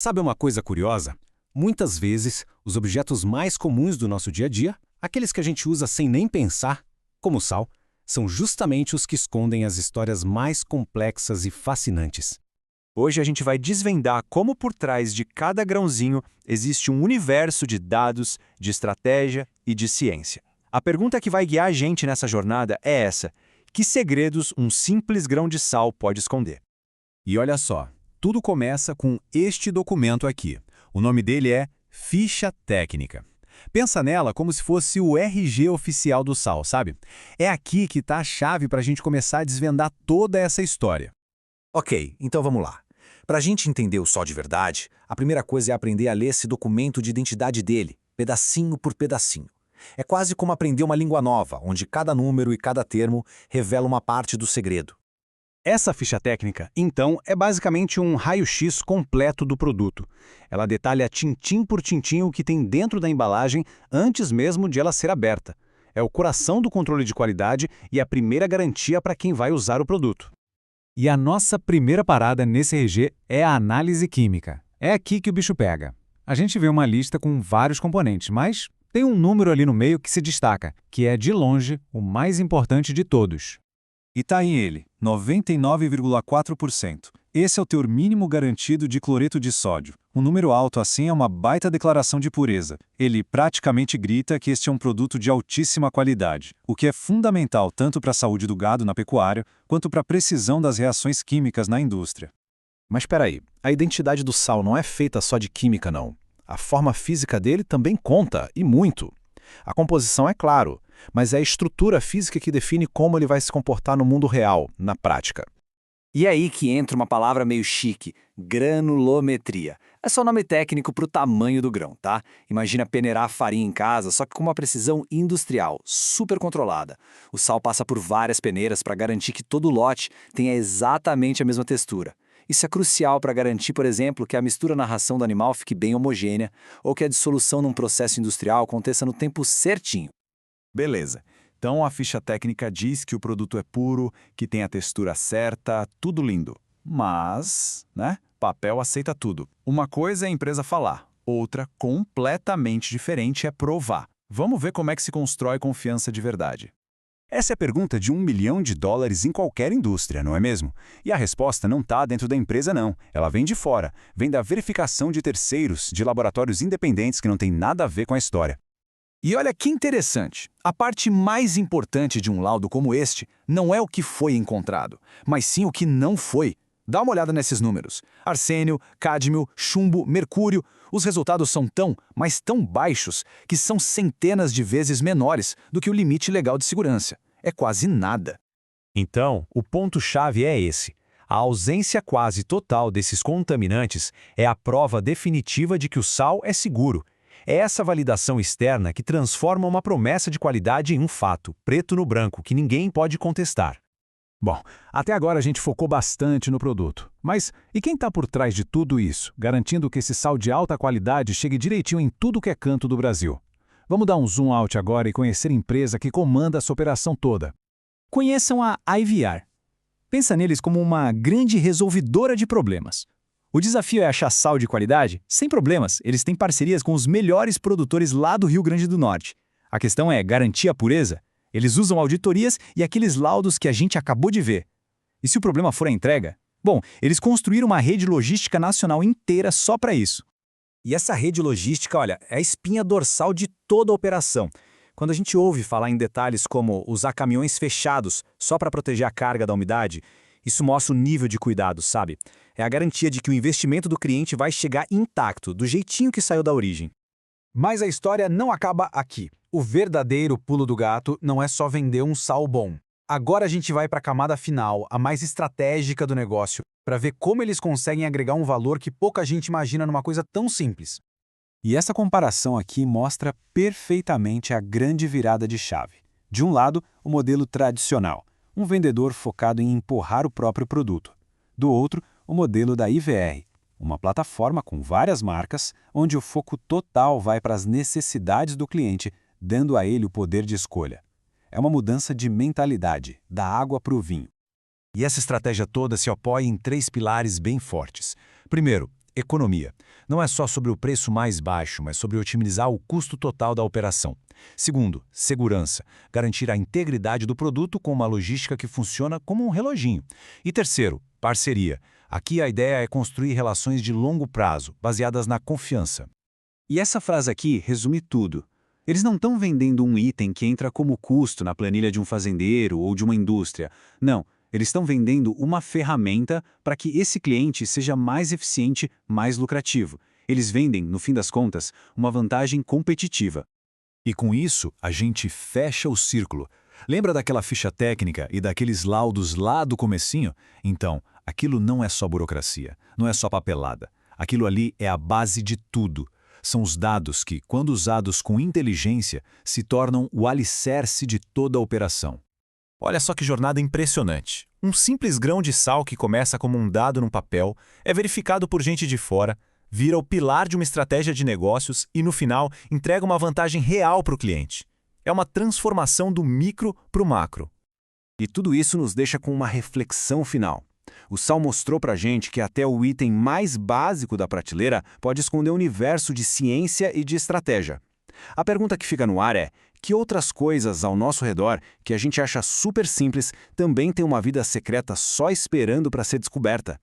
Sabe uma coisa curiosa? Muitas vezes, os objetos mais comuns do nosso dia a dia, aqueles que a gente usa sem nem pensar, como o sal, são justamente os que escondem as histórias mais complexas e fascinantes. Hoje a gente vai desvendar como por trás de cada grãozinho existe um universo de dados, de estratégia e de ciência. A pergunta que vai guiar a gente nessa jornada é essa: que segredos um simples grão de sal pode esconder? E olha só, tudo começa com este documento aqui. O nome dele é Ficha Técnica. Pensa nela como se fosse o RG oficial do sal, sabe? É aqui que está a chave para a gente começar a desvendar toda essa história. Ok, então vamos lá. Para a gente entender o sal de verdade, a primeira coisa é aprender a ler esse documento de identidade dele, pedacinho por pedacinho. É quase como aprender uma língua nova, onde cada número e cada termo revela uma parte do segredo. Essa ficha técnica, então, é basicamente um raio-x completo do produto. Ela detalha tintim por tintim o que tem dentro da embalagem antes mesmo de ela ser aberta. É o coração do controle de qualidade e a primeira garantia para quem vai usar o produto. E a nossa primeira parada nesse RG é a análise química. É aqui que o bicho pega. A gente vê uma lista com vários componentes, mas tem um número ali no meio que se destaca, que é, de longe, o mais importante de todos. E tá aí ele, 99,4%. Esse é o teor mínimo garantido de cloreto de sódio. Um número alto assim é uma baita declaração de pureza. Ele praticamente grita que este é um produto de altíssima qualidade, o que é fundamental tanto para a saúde do gado na pecuária, quanto para a precisão das reações químicas na indústria. Mas espera aí, a identidade do sal não é feita só de química, não. A forma física dele também conta, e muito. A composição é claro, mas é a estrutura física que define como ele vai se comportar no mundo real, na prática. E é aí que entra uma palavra meio chique, granulometria. É só nome técnico para o tamanho do grão, tá? Imagina peneirar a farinha em casa, só que com uma precisão industrial, super controlada. O sal passa por várias peneiras para garantir que todo lote tenha exatamente a mesma textura. Isso é crucial para garantir, por exemplo, que a mistura na ração do animal fique bem homogênea ou que a dissolução num processo industrial aconteça no tempo certinho. Beleza. Então a ficha técnica diz que o produto é puro, que tem a textura certa, tudo lindo. Mas, papel aceita tudo. Uma coisa é a empresa falar, outra, completamente diferente, é provar. Vamos ver como é que se constrói confiança de verdade. Essa é a pergunta de $1 milhão em qualquer indústria, não é mesmo? E a resposta não está dentro da empresa, não. Ela vem de fora, vem da verificação de terceiros, de laboratórios independentes que não tem nada a ver com a história. E olha que interessante, a parte mais importante de um laudo como este não é o que foi encontrado, mas sim o que não foi. Dá uma olhada nesses números. Arsênio, cádmio, chumbo, mercúrio. Os resultados são tão, mas tão baixos que são centenas de vezes menores do que o limite legal de segurança. É quase nada. Então, o ponto-chave é esse. A ausência quase total desses contaminantes é a prova definitiva de que o sal é seguro. É essa validação externa que transforma uma promessa de qualidade em um fato, preto no branco, que ninguém pode contestar. Bom, até agora a gente focou bastante no produto. Mas e quem está por trás de tudo isso, garantindo que esse sal de alta qualidade chegue direitinho em tudo que é canto do Brasil? Vamos dar um zoom out agora e conhecer a empresa que comanda essa operação toda. Conheçam a IVR. Pensa neles como uma grande resolvedora de problemas. O desafio é achar sal de qualidade? Sem problemas, eles têm parcerias com os melhores produtores lá do Rio Grande do Norte. A questão é garantir a pureza? Eles usam auditorias e aqueles laudos que a gente acabou de ver. E se o problema for a entrega? Bom, eles construíram uma rede logística nacional inteira só para isso. E essa rede logística, olha, é a espinha dorsal de toda a operação. Quando a gente ouve falar em detalhes como usar caminhões fechados só para proteger a carga da umidade, isso mostra o nível de cuidado, sabe? É a garantia de que o investimento do cliente vai chegar intacto, do jeitinho que saiu da origem. Mas a história não acaba aqui. O verdadeiro pulo do gato não é só vender um sal bom. Agora a gente vai para a camada final, a mais estratégica do negócio, para ver como eles conseguem agregar um valor que pouca gente imagina numa coisa tão simples. E essa comparação aqui mostra perfeitamente a grande virada de chave. De um lado, o modelo tradicional, um vendedor focado em empurrar o próprio produto. Do outro, o modelo da IVR, uma plataforma com várias marcas, onde o foco total vai para as necessidades do cliente, dando a ele o poder de escolha. É uma mudança de mentalidade, da água para o vinho. E essa estratégia toda se apoia em 3 pilares bem fortes. Primeiro, economia. Não é só sobre o preço mais baixo, mas sobre otimizar o custo total da operação. Segundo, segurança. Garantir a integridade do produto com uma logística que funciona como um reloginho. E terceiro, parceria. Aqui a ideia é construir relações de longo prazo, baseadas na confiança. E essa frase aqui resume tudo. Eles não estão vendendo um item que entra como custo na planilha de um fazendeiro ou de uma indústria. Não, eles estão vendendo uma ferramenta para que esse cliente seja mais eficiente, mais lucrativo. Eles vendem, no fim das contas, uma vantagem competitiva. E com isso, a gente fecha o círculo. Lembra daquela ficha técnica e daqueles laudos lá do comecinho? Então, aquilo não é só burocracia, não é só papelada. Aquilo ali é a base de tudo. São os dados que, quando usados com inteligência, se tornam o alicerce de toda a operação. Olha só que jornada impressionante. Um simples grão de sal que começa como um dado num papel, é verificado por gente de fora, vira o pilar de uma estratégia de negócios e, no final, entrega uma vantagem real para o cliente. É uma transformação do micro para o macro. E tudo isso nos deixa com uma reflexão final. O sal mostrou pra gente que até o item mais básico da prateleira pode esconder um universo de ciência e de estratégia. A pergunta que fica no ar é: que outras coisas ao nosso redor, que a gente acha super simples, também têm uma vida secreta só esperando para ser descoberta?